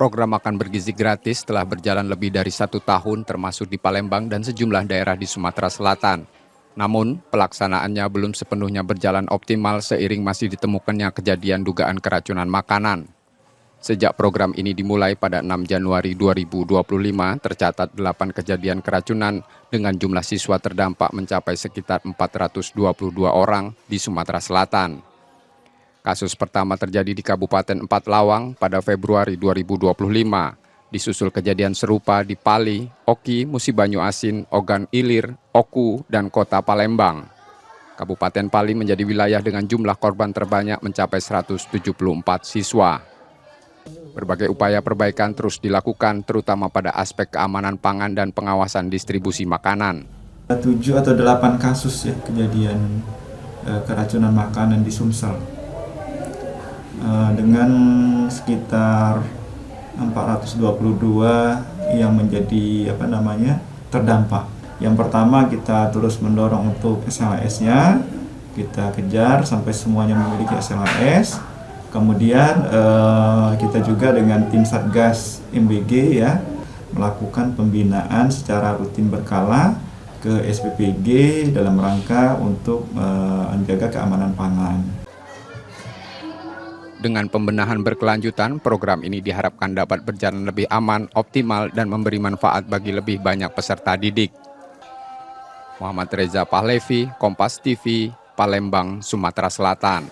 Program makan bergizi gratis telah berjalan lebih dari 1 tahun termasuk di Palembang dan sejumlah daerah di Sumatera Selatan. Namun, pelaksanaannya belum sepenuhnya berjalan optimal seiring masih ditemukannya kejadian dugaan keracunan makanan. Sejak program ini dimulai pada 6 Januari 2025, tercatat 8 kejadian keracunan dengan jumlah siswa terdampak mencapai sekitar 422 orang di Sumatera Selatan. Kasus pertama terjadi di Kabupaten Empat Lawang pada Februari 2025. Disusul kejadian serupa di Pali, Oki, Musi Banyu Asin, Ogan Ilir, Oku, dan Kota Palembang. Kabupaten Pali menjadi wilayah dengan jumlah korban terbanyak mencapai 174 siswa. Berbagai upaya perbaikan terus dilakukan terutama pada aspek keamanan pangan dan pengawasan distribusi makanan. 7 atau 8 kasus ya kejadian keracunan makanan di Sumsel. Dengan sekitar 422 yang menjadi terdampak. Yang pertama kita terus mendorong untuk SLAS-nya, kita kejar sampai semuanya memiliki SLAS. Kemudian kita juga dengan tim Satgas MBG ya melakukan pembinaan secara rutin berkala ke SPPG dalam rangka untuk menjaga keamanan pangan. Dengan pembenahan berkelanjutan, program ini diharapkan dapat berjalan lebih aman, optimal, dan memberi manfaat bagi lebih banyak peserta didik. Muhammad Reza Pahlevi, Kompas TV, Palembang, Sumatera Selatan.